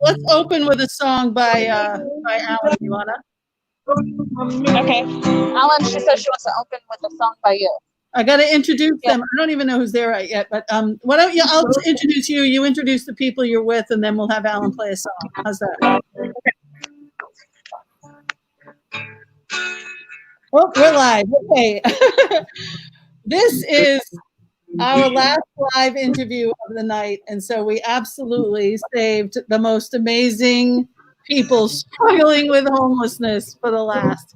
let's open with a song by Alan. You wanna? Okay. Alan, she says she wants to open with a song by you. I got to introduce them. I don't even know who's there right yet, but why don't you? I'll introduce you. You introduce the people you're with, and then we'll have Alan play a song. How's that? Okay. Oh, we're live. Okay. This is our last live interview of the night, and so we absolutely saved the most amazing people struggling with homelessness for the last.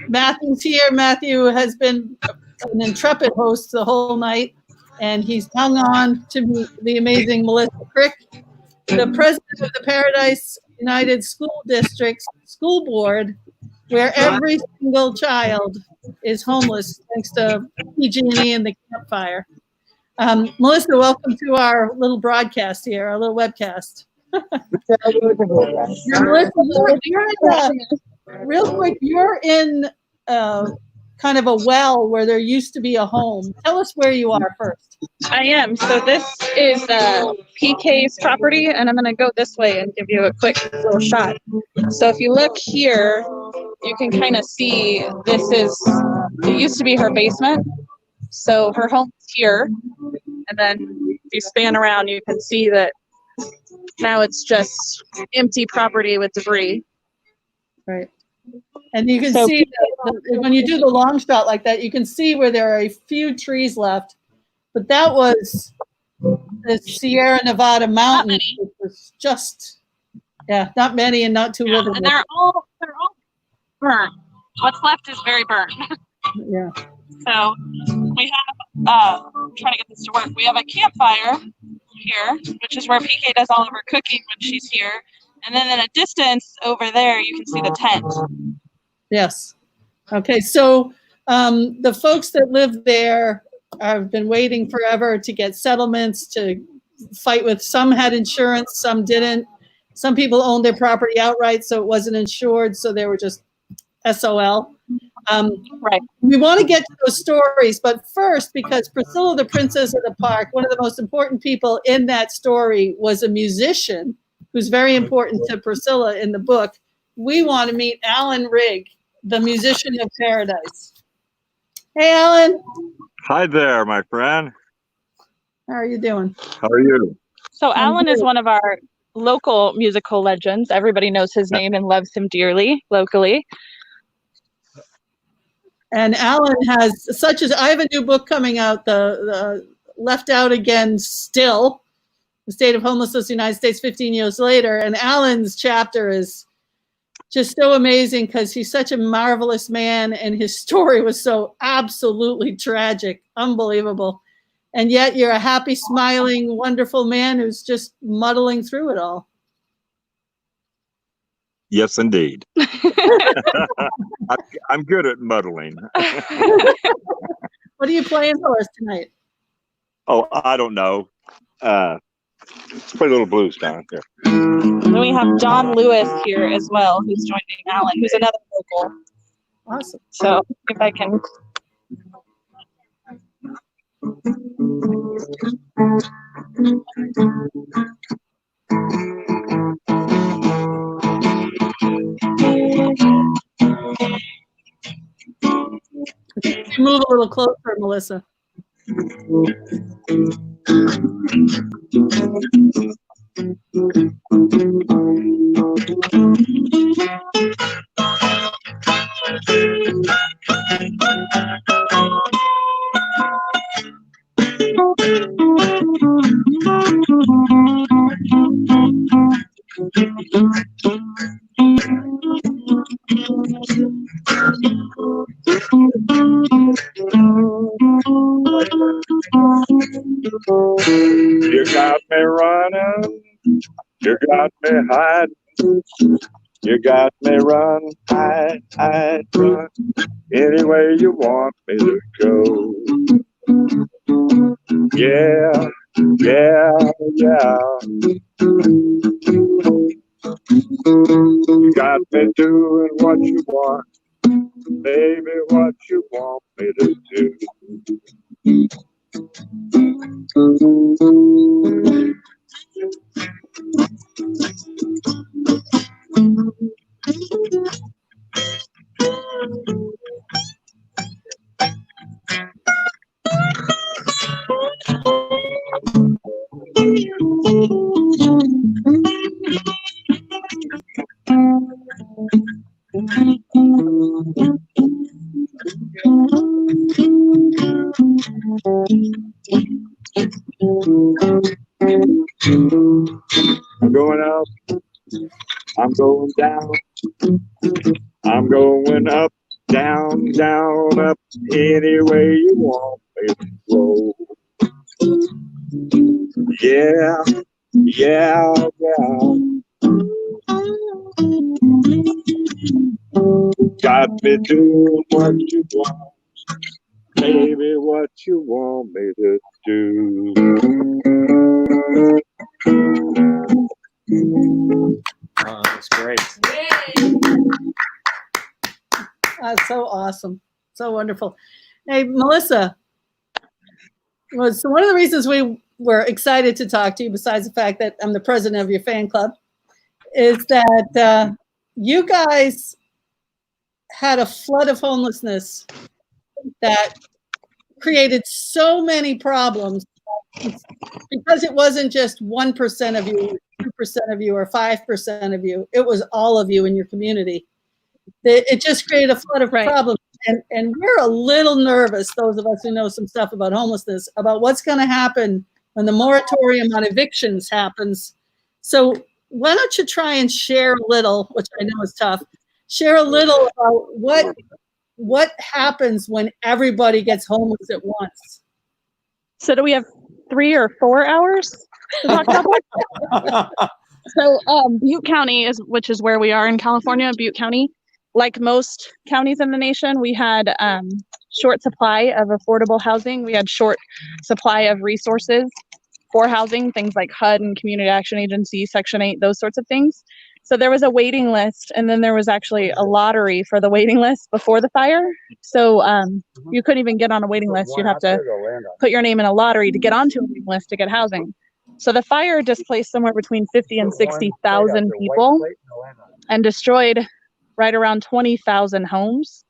Matthew's here. Matthew has been an intrepid host the whole night, and he's hung on to meet the amazing Melissa Crick, the president of the Paradise United School District's school board, where every single child is homeless thanks to PG&E and the campfire. Melissa, welcome to our little broadcast here, our little webcast. Melissa, real quick, you're in kind of a well where there used to be a home. Tell us where you are first. I am. So this is PK's property, and I'm going to go this way and give you a quick little shot. So if you look here, you can kind of see it used to be her basement. So her home's here, and then if you span around, you can see that now it's just empty property with debris. Right. And you can see that when you do the long shot like that, you can see where there are a few trees left, but that was the Sierra Nevada mountains. It was just, not many and not too livable. And they're all burnt. What's left is very burnt. Yeah. So we have, I'm trying to get this to work. We have a campfire here, which is where PK does all of her cooking when she's here. And then in a distance over there, you can see the tent. Yes. Okay. So the folks that live there have been waiting forever to get settlements, to fight with. Some had insurance, some didn't. Some people owned their property outright, so it wasn't insured. So they were just SOL. Right. We want to get to those stories, but first, because Priscilla, the Princess of the Park, one of the most important people in that story was a musician who's very important to Priscilla in the book. We want to meet Alan Rigg, the musician of Paradise. Hey, Alan. Hi there, my friend. How are you doing? How are you? So Alan is one of our local musical legends. Everybody knows his name and loves him dearly locally. And Alan has I have a new book coming out, the Left Out Again Still, The State of Homelessness in the United States 15 years later. And Alan's chapter is just so amazing because he's such a marvelous man and his story was so absolutely tragic, unbelievable. And yet you're a happy, smiling, wonderful man who's just muddling through it all. Yes, indeed. I'm good at muddling. What are you playing for us tonight? Oh, I don't know. Let's play a little blues down here. Then we have John Lewis here as well, who's joining Alan, who's another local. Awesome. So if I can. Move a little closer, Melissa. You got me running, you got me hiding, you got me run, hide, run, anywhere you want me to go. Yeah, yeah, yeah. You got me doing what you want, baby, what you want me to do. going up. I'm going down. I'm going up, down, down, up, any way you want me to go. Yeah, yeah, yeah. Got me doing what you want, baby, what you want me to do. Oh, that's great. So awesome. So wonderful. Hey, Melissa, so one of the reasons we were excited to talk to you, besides the fact that I'm the president of your fan club, is that you guys had a flood of homelessness that created so many problems because it wasn't just 1% of you, 2% of you, or 5% of you. It was all of you in your community. It just created a flood of problems. And we're a little nervous, those of us who know some stuff about homelessness, about what's going to happen when the moratorium on evictions happens. So why don't you try and share a little, which I know is tough, share a little about what happens when everybody gets homeless at once. So do we have 3 or 4 hours to talk about that? So Butte County which is where we are in California, Butte County. Like most counties in the nation, we had short supply of affordable housing. We had short supply of resources for housing, things like HUD and Community Action Agency, Section 8, those sorts of things. So there was a waiting list, and then there was actually a lottery for the waiting list before the fire. So you couldn't even get on a waiting list. You'd have to put your name in a lottery to get onto a waiting list to get housing. So the fire displaced somewhere between 50 and 60,000 people and destroyed right around 20,000 homes.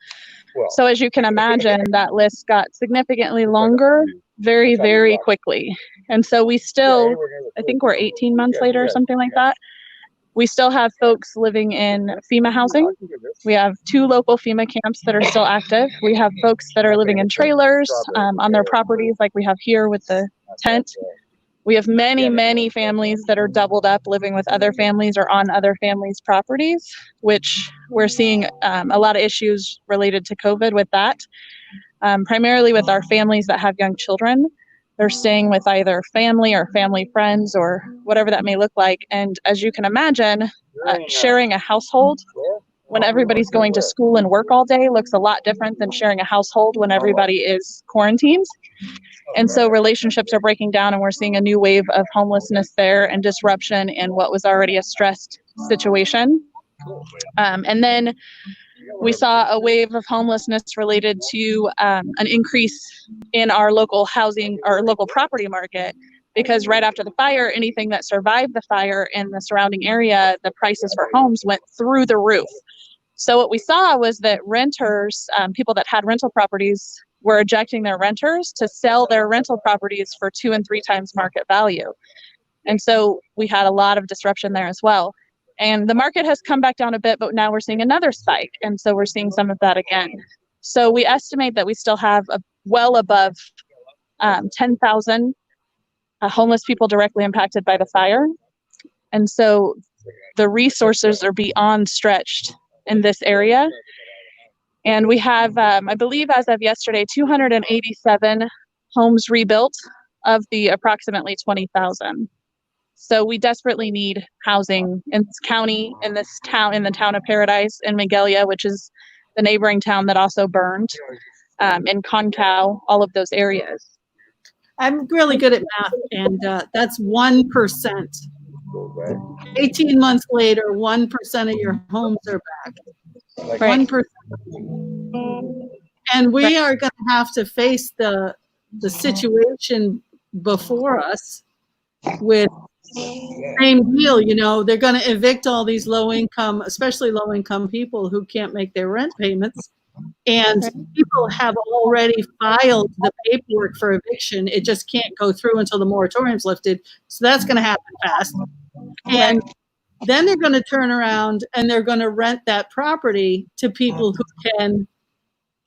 So as you can imagine, that list got significantly longer very, very quickly. And so we still, I think we're 18 months later or something like that. We still have folks living in FEMA housing. We have 2 local FEMA camps that are still active. We have folks that are living in trailers on their properties, like we have here with the tent. We have many, many families that are doubled up living with other families or on other families' properties, which we're seeing a lot of issues related to COVID with that. Primarily with our families that have young children. They're staying with either family or family friends or whatever that may look like. And as you can imagine, sharing a household when everybody's going to school and work all day looks a lot different than sharing a household when everybody is quarantined. And so relationships are breaking down, and we're seeing a new wave of homelessness there and disruption in what was already a stressed situation. And then we saw a wave of homelessness related to an increase in our local housing or local property market, because right after the fire, anything that survived the fire in the surrounding area, the prices for homes went through the roof. So what we saw was that renters, people that had rental properties, were ejecting their renters to sell their rental properties for 2 and 3 times market value. And so we had a lot of disruption there as well. And the market has come back down a bit, but now we're seeing another spike. And so we're seeing some of that again. So we estimate that we still have well above 10,000 homeless people directly impacted by the fire. And so the resources are beyond stretched in this area. And we have, I believe as of yesterday, 287 homes rebuilt of the approximately 20,000. So we desperately need housing in this county, in this town, in the town of Paradise, in Magalia, which is the neighboring town that also burned, in Concow, all of those areas. I'm really good at math, and that's 1%. 18 months later, 1% of your homes are back. 1%. And we are going to have to face the situation before us with same deal. You know, they're going to evict all these low income, especially low income people who can't make their rent payments. And people have already filed the paperwork for eviction. It just can't go through until the moratorium's lifted. So that's going to happen fast. And then they're going to turn around and they're going to rent that property to people who can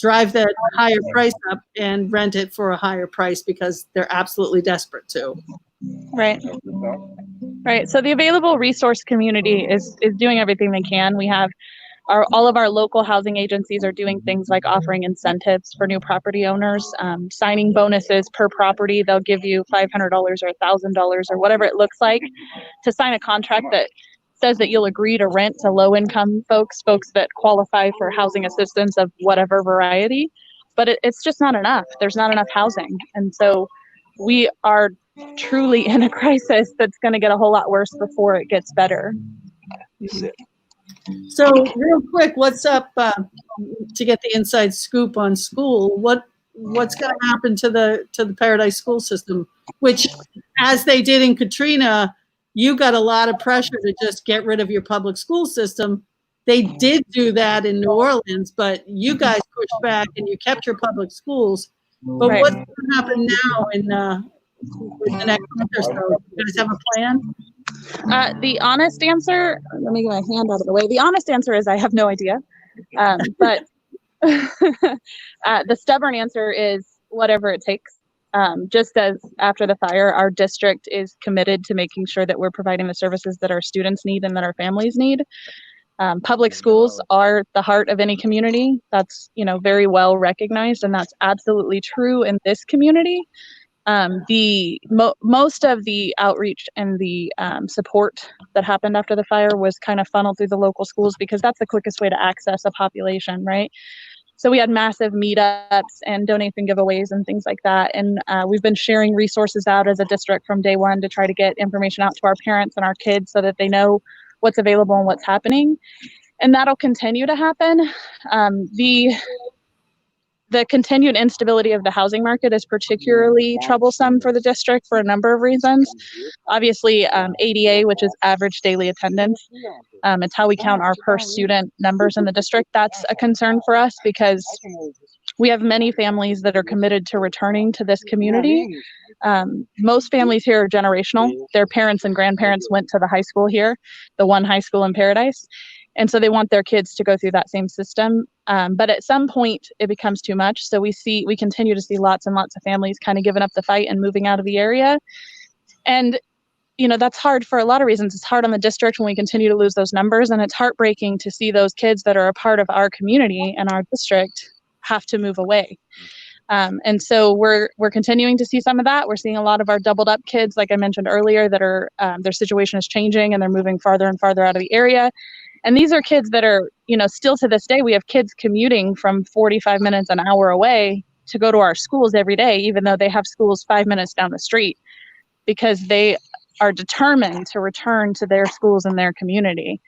drive that higher price up and rent it for a higher price because they're absolutely desperate to. Right. Right. So the available resource community is doing everything they can. We have all of our local housing agencies are doing things like offering incentives for new property owners, signing bonuses per property. They'll give you $500 or $1,000 or whatever it looks like to sign a contract that says that you'll agree to rent to low-income folks that qualify for housing assistance of whatever variety. But it's just not enough. There's not enough housing. And so we are truly in a crisis that's going to get a whole lot worse before it gets better. So real quick, what's up to get the inside scoop on school? What's going to happen to the Paradise school system? Which, as they did in Katrina, you got a lot of pressure to just get rid of your public school system. They did do that in New Orleans, but you guys pushed back and you kept your public schools. But Right. what's going to happen now in the next month or so? You guys have a plan? The honest answer, let me get my hand out of the way. The honest answer is I have no idea. But the stubborn answer is whatever it takes. Just as after the fire, our district is committed to making sure that we're providing the services that our students need and that our families need. Public schools are the heart of any community. That's, very well recognized, and that's absolutely true in this community. Most of the outreach and the support that happened after the fire was kind of funneled through the local schools because that's the quickest way to access a population, right? So we had massive meetups and donation giveaways and things like that. And we've been sharing resources out as a district from day one to try to get information out to our parents and our kids so that they know what's available and what's happening. And that'll continue to happen. The continued instability of the housing market is particularly troublesome for the district for a number of reasons. Obviously, ADA, which is average daily attendance, it's how we count our per student numbers in the district. That's a concern for us because we have many families that are committed to returning to this community. Most families here are generational. Their parents and grandparents went to the high school here, the one high school in Paradise. And so they want their kids to go through that same system. But at some point it becomes too much. So we continue to see lots and lots of families kind of giving up the fight and moving out of the area. And, that's hard for a lot of reasons. It's hard on the district when we continue to lose those numbers. And it's heartbreaking to see those kids that are a part of our community and our district have to move away. And so we're continuing to see some of that. We're seeing a lot of our doubled up kids, like I mentioned earlier, that are their situation is changing and they're moving farther and farther out of the area. And these are kids that are, still to this day, we have kids commuting from 45 minutes, an hour away to go to our schools every day, even though they have schools 5 minutes down the street, because they are determined to return to their schools and their community.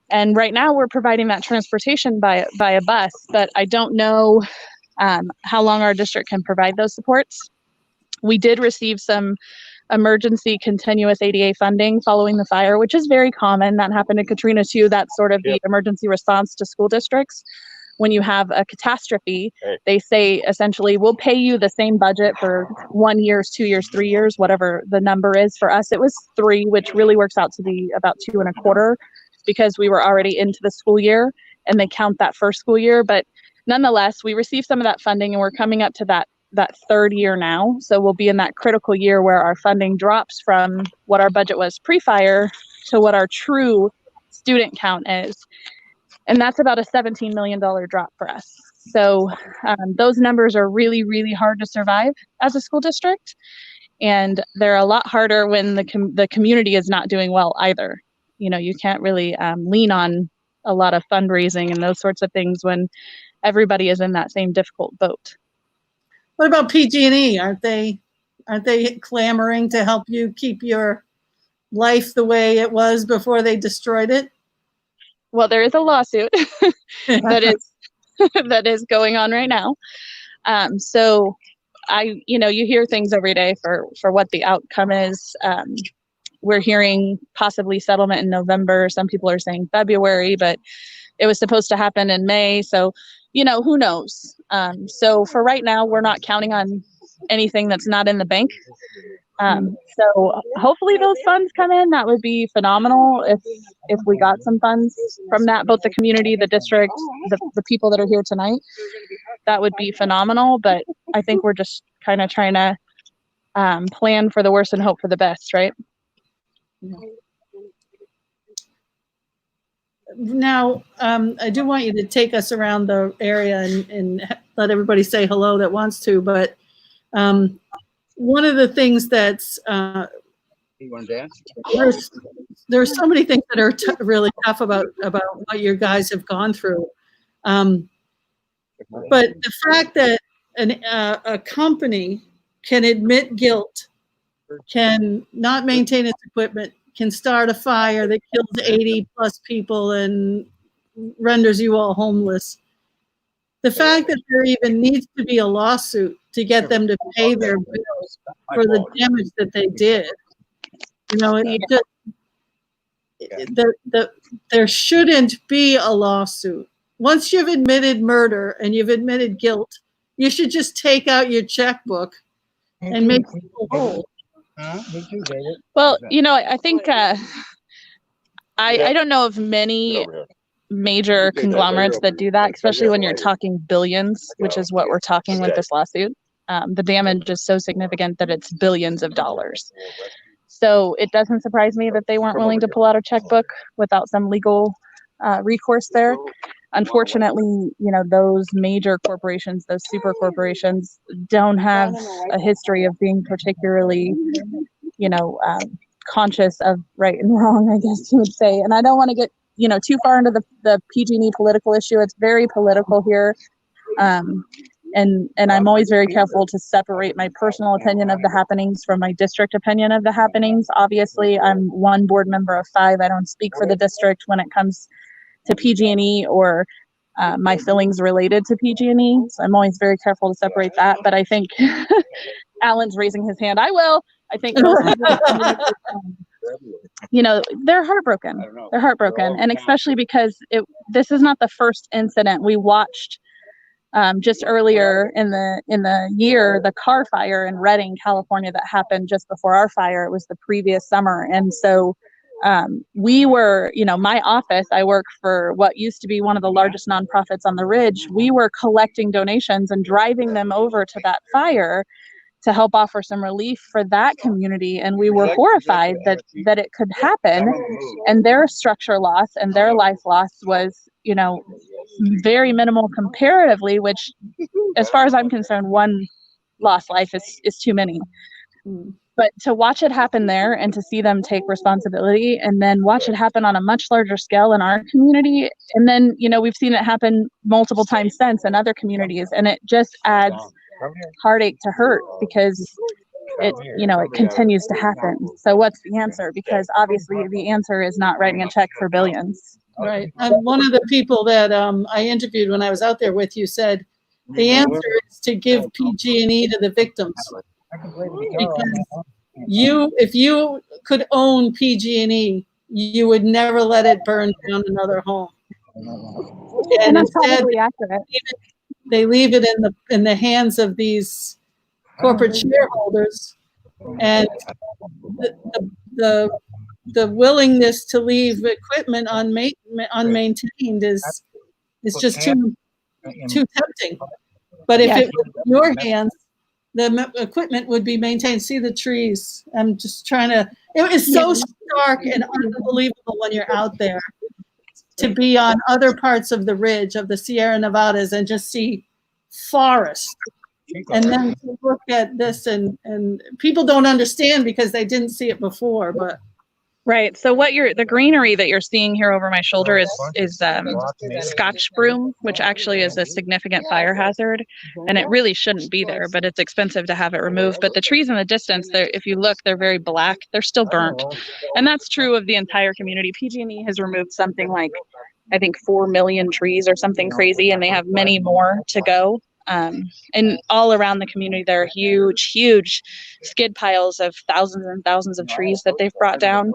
And right now we're providing that transportation by a bus, but I don't know how long our district can provide those supports. We did receive some emergency continuous ADA funding following the fire, which is very common. That happened in Katrina too. That's sort of the emergency response to school districts. When you have a catastrophe, they say essentially, we'll pay you the same budget for 1 year, 2 years, 3 years, whatever the number is. For us, it was 3, which really works out to be about 2.25 because we were already into the school year and they count that first school year. But nonetheless, we received some of that funding and we're coming up to that third year now. So we'll be in that critical year where our funding drops from what our budget was pre-fire to what our true student count is. And that's about a $17 million drop for us. So those numbers are really, really hard to survive as a school district. And they're a lot harder when the community is not doing well either. You can't really lean on a lot of fundraising and those sorts of things when everybody is in that same difficult boat. What about PG&E? Aren't they clamoring to help you keep your life the way it was before they destroyed it? Well, there is a lawsuit that is going on right now. So you hear things every day for what the outcome is. We're hearing possibly settlement in November. Some people are saying February, but it was supposed to happen in May. So, who knows? So for right now, we're not counting on anything that's not in the bank. So hopefully those funds come in. That would be phenomenal if we got some funds from that, both the community, the district, the people that are here tonight. that would be phenomenal. But I think we're just kind of trying to plan for the worst and hope for the best, right? Now, I do want you to take us around the area and let everybody say hello that wants to. But one of the things that's You want to dance? there's so many things that are really tough about what you guys have gone through. But the fact that a company can admit guilt, can not maintain its equipment, can start a fire that kills 80 plus people and renders you all homeless. The fact that there even needs to be a lawsuit to get them to pay their bills for the damage that they did. You know, there shouldn't be a lawsuit. Once you've admitted murder and you've admitted guilt, you should just take out your checkbook and make people whole. Well, you know, I think I don't know of many major conglomerates that do that, especially when you're talking billions, which is what we're talking with this lawsuit. The damage is so significant that it's billions of dollars. So it doesn't surprise me that they weren't willing to pull out a checkbook without some legal recourse there. Unfortunately, you know, those major corporations, those super corporations, don't have a history of being particularly, you know, conscious of right and wrong, I guess you would say. And I don't want to get, you know, too far into the PG&E political issue. It's very political here. And I'm always very careful to separate my personal opinion of the happenings from my district opinion of the happenings. Obviously, I'm one board member of 5. I don't speak for the district when it comes to PG&E or my feelings related to PG&E. So I'm always very careful to separate that. But I think Alan's raising his hand. I will. I think most people, you know, they're heartbroken. They're heartbroken, and especially because this is not the first incident. We watched just earlier in the year the Carr fire in Redding, California, that happened just before our fire. It was the previous summer, and so we were, you know, my office, I work for what used to be one of the largest nonprofits on the Ridge. We were collecting donations and driving them over to that fire to help offer some relief for that community. And we were horrified that it could happen. And their structure loss and their life loss was, you know, very minimal comparatively, which, as far as I'm concerned, one lost life is too many. But to watch it happen there and to see them take responsibility and then watch it happen on a much larger scale in our community. And then, you know, we've seen it happen multiple times since in other communities, and it just adds heartache to hurt because it, you know, it continues to happen. So what's the answer? Because obviously the answer is not writing a check for billions. Right. One of the people that I interviewed when I was out there with you said the answer is to give PG&E to the victims. Because if you could own PG&E, you would never let it burn down another home. And that's instead, probably accurate. they leave it in the hands of these corporate shareholders, and the willingness to leave equipment unmaintained is just too tempting. But if it was in your hands, the equipment would be maintained. See the trees. I'm just trying to. It is so stark and unbelievable when you're out there to be on other parts of the ridge of the Sierra Nevadas and just see forest. And then to look at this and people don't understand because they didn't see it before, but. Right. So the greenery that you're seeing here over my shoulder is Scotch broom, which actually is a significant fire hazard, and it really shouldn't be there, but it's expensive to have it removed. But the trees in the distance, if you look, they're very black. They're still burnt, and that's true of the entire community. PG&E has removed something like, I think, 4 million trees or something crazy, and they have many more to go. And all around the community, there are huge skid piles of thousands and thousands of trees that they've brought down.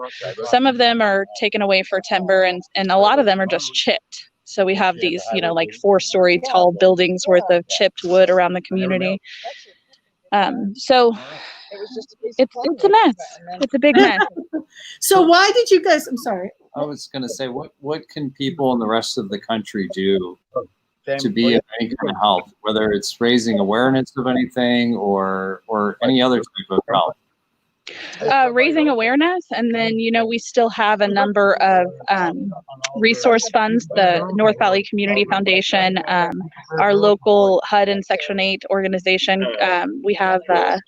Some of them are taken away for timber, and a lot of them are just chipped. So we have these, you know, like 4-story tall buildings worth of chipped wood around the community. So it's a mess. It's a big mess. So why did you guys? I'm sorry. I was going to say, what can people in the rest of the country do to be of any kind of help, whether it's raising awareness of anything or any other type of help? Raising awareness, and then we still have a number of resource funds, the North Valley Community Foundation, our local HUD and Section 8 organization. We have a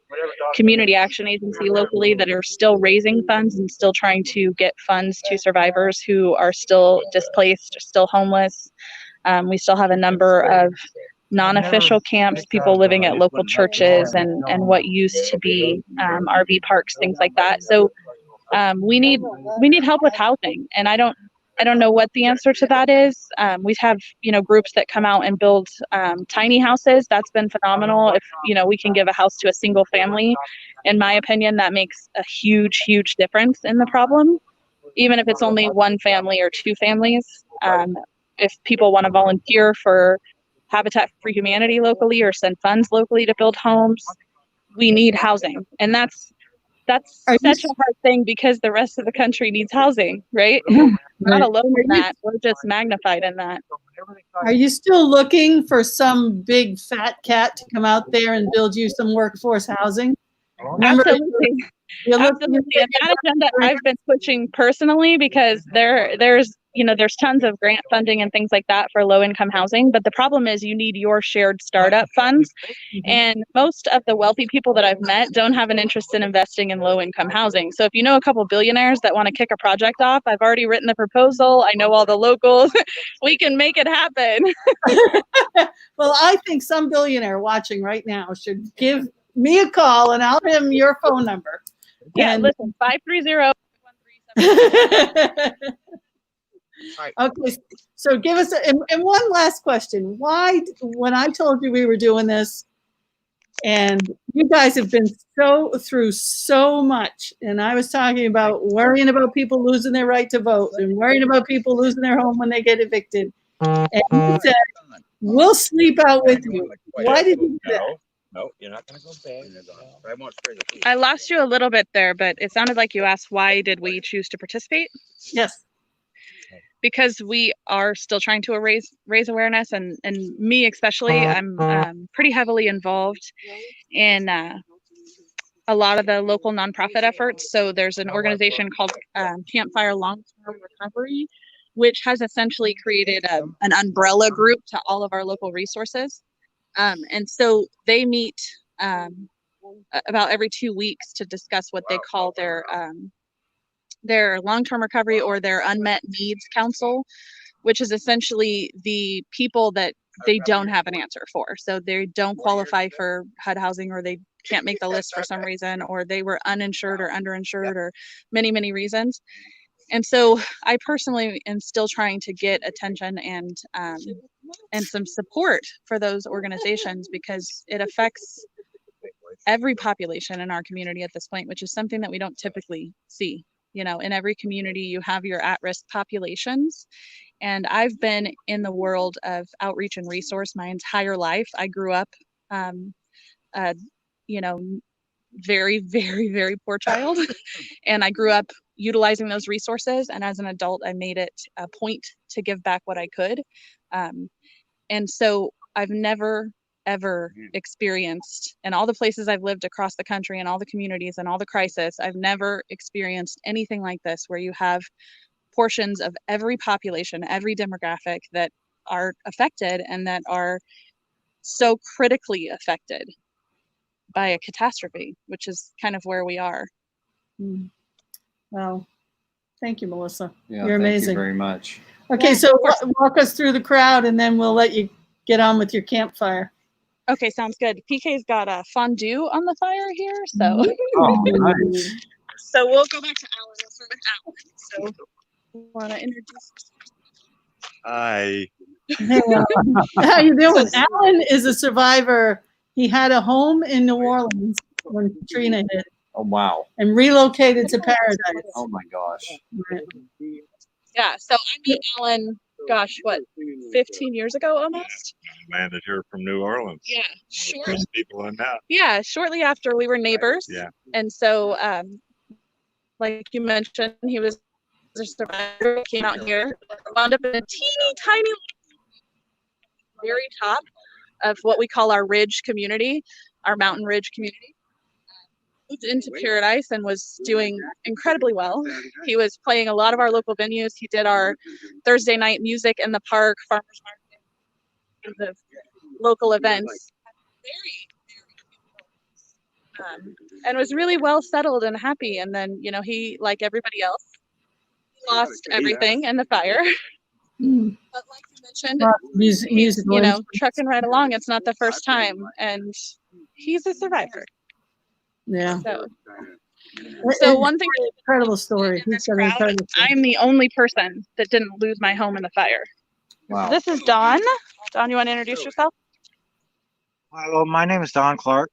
community action agency locally that are still raising funds and still trying to get funds to survivors who are still displaced, still homeless. We still have a number of non-official camps, people living at local churches and what used to be RV parks, things like that. So we need help with housing, and I don't know what the answer to that is. We have groups that come out and build tiny houses. That's been phenomenal. If we can give a house to a single family, in my opinion, that makes a huge difference in the problem, even if it's only one family or two families. If people want to volunteer for Habitat for Humanity locally or send funds locally to build homes, we need housing. And that's such a hard thing because the rest of the country needs housing, right? We're not alone in that. We're just magnified in that. Are you still looking for some big fat cat to come out there and build you some workforce housing? Remember, Absolutely. Absolutely. And that agenda I've been pushing personally because there's tons of grant funding and things like that for low income housing. But the problem is you need your shared startup funds. And most of the wealthy people that I've met don't have an interest in investing in low income housing. So if you know a couple billionaires that want to kick a project off, I've already written the proposal. I know all the locals. We can make it happen. Well, I think some billionaire watching right now should give me a call and I'll give him your phone number. Yeah, And listen, 530-1377. Okay, so give us and one last question. Why, when I told you we were doing this, and you guys have been through so much, and I was talking about worrying about people losing their right to vote and worrying about people losing their home when they get evicted, and you said, we'll sleep out with you. Why did you do that? No, you're not going to go bad. I won't spray the food. I lost you a little bit there, but it sounded like you asked why did we choose to participate? Yes. Because we are still trying to raise awareness, and me especially, I'm pretty heavily involved in a lot of the local nonprofit efforts. So there's an organization called Campfire Long-Term Recovery, which has essentially created an umbrella group to all of our local resources. And so they meet about every 2 weeks to discuss what they call their long-term recovery or their unmet needs council, which is essentially the people that they don't have an answer for. So they don't qualify for HUD housing, or they can't make the list for some reason, or they were uninsured or underinsured, or many reasons. And so I personally am still trying to get attention and some support for those organizations, because it affects every population in our community at this point, which is something that we don't typically see. In every community you have your at-risk populations. And I've been in the world of outreach and resource my entire life. I grew up, very, very poor child. And I grew up utilizing those resources. And as an adult, I made it a point to give back what I could. And so I've never, ever experienced, in all the places I've lived across the country and all the communities and all the crisis, I've never experienced anything like this, where you have portions of every population, every demographic that are affected and that are so critically affected by a catastrophe, which is kind of where we are. Well, thank you, Melissa. Yeah, You're amazing. Thank you very much. Okay, Yeah, so walk us through the crowd, and then we'll let you get on with your campfire. Okay, sounds good. PK's got a fondue on the fire here, so Oh, nice. so we'll go back to Alan. We'll start with Alan. So, want to introduce? Hi. Hey, how you doing? Alan is a survivor. He had a home in New Orleans when Katrina hit Oh, wow. and relocated to Paradise. Oh, my gosh. Yeah, so I met Alan, gosh, what, 15 years ago almost? Landed here from New Orleans. Yeah, There's people in that. shortly after we were neighbors. Yeah. And so, like you mentioned, he was a survivor, came out here, wound up in a teeny tiny very top of what we call our ridge community, our mountain ridge community. Moved into Paradise and was doing incredibly well. He was playing a lot of our local venues. He did our Thursday night music in the park, farmers market, of local events. And was really well settled and happy. And then, you know, he, like everybody else, lost everything in the fire. Mm. But like you mentioned, Music, he's, you know, trucking right along. It's not the first time, and he's a survivor. Yeah. So one thing, Incredible story. He's got an incredible story. I'm the only person that didn't lose my home in the fire. Wow. This is Dawn. Dawn, you want to introduce yourself? Hello, my name is Don Clark.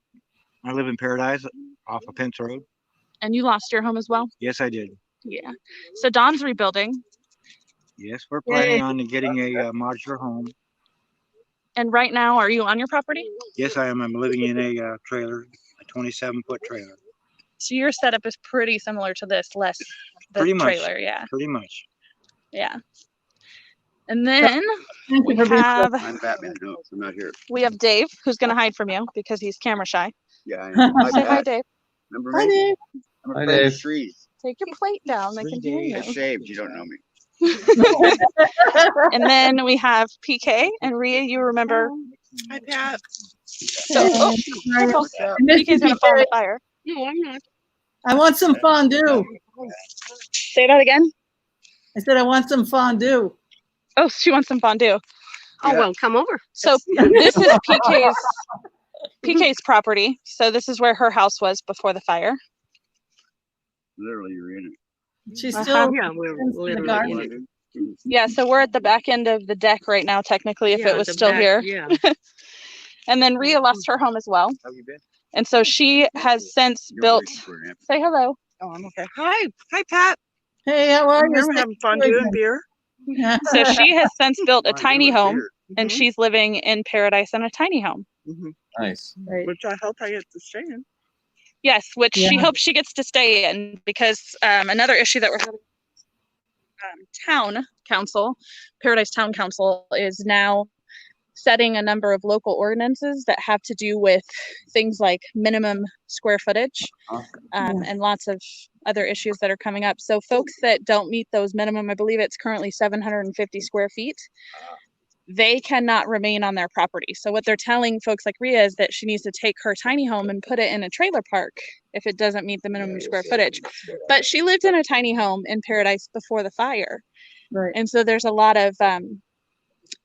I live in Paradise off of Pence Road. And you lost your home as well? Yes, I did. Yeah. So Dawn's rebuilding. Yes, we're planning on getting a modular home. And right now, are you on your property? Yes, I am. I'm living in a trailer, a 27-foot trailer. So your setup is pretty similar to this, less the Pretty much. trailer, yeah. Pretty much. Yeah. And then Thank we you for being have I'm Batman. No, I'm not here. we have Dave, who's gonna hide from you because he's camera shy. Yeah, I am. Say hi, Dave. Remember Hi, me? Dave. I'm Hi, afraid of Dave. trees. Take your plate down. They can hear I you. shaved. You don't know me. And then we have PK and Rhea. You remember? Hi, Pat. So, oh, careful. PK's gonna fall in the fire. No, I'm not. I want some fondue. Say that again. I said I want some fondue. Oh, she wants some fondue. Oh, well, come over. So this is PK's property. So this is where her house was before the fire. Literally, you're in it. She's Uh-huh. still Yeah, we're in the literally garden. in it. Yeah, so we're at the back end of the deck right now, technically, if Yeah, it was the still back- here. Yeah. And then Rhea lost her home as well. How you been? And so she has since You're built, waiting for an answer. say hello. Oh, I'm okay. Hi. Hi, Pat. Hey, how are I'm you? here. We're having fondue and beer. So she has since built a Wow, tiny you're home, weird. and she's living in Paradise in a tiny home. Nice. Right. Which I hope I get to stay in. Yes, which she Yeah. hopes she gets to stay in, because another issue that we're having, town council, Paradise Town Council, is now setting a number of local ordinances that have to do with things like minimum square footage, and lots of other issues that are coming up. So folks that don't meet those minimum, I believe it's currently 750 square feet, they cannot remain on their property. So what they're telling folks like Rhea is that she needs to take her tiny home and put it in a trailer park if it doesn't meet the minimum square footage. But she lived in a tiny home in Paradise before the fire. Right. And so there's a lot of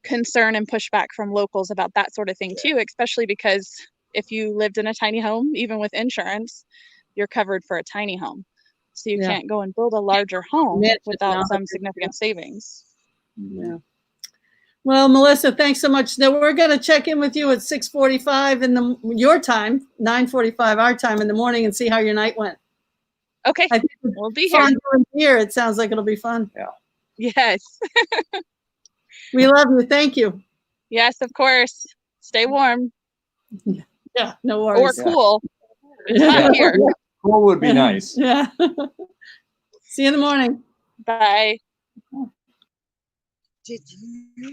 concern and pushback from locals about that sort of thing too, especially because if you lived in a tiny home, even with insurance, you're covered for a tiny home. So you Yeah. can't go and build a larger home Mansion without now. some significant savings. Yeah. Well, Melissa, thanks so much. Now we're going to check in with you at 6:45 in your time, 9:45 our time in the morning, and see how your night went. Okay, I think we'll be here. fun doing here. It sounds like it'll be fun. Yes. We love you. Thank you. Yes, of course. Stay warm Yeah, no or worries. cool. It's hot here. Cool would be nice. Yeah. See you in the morning. Bye. Did you?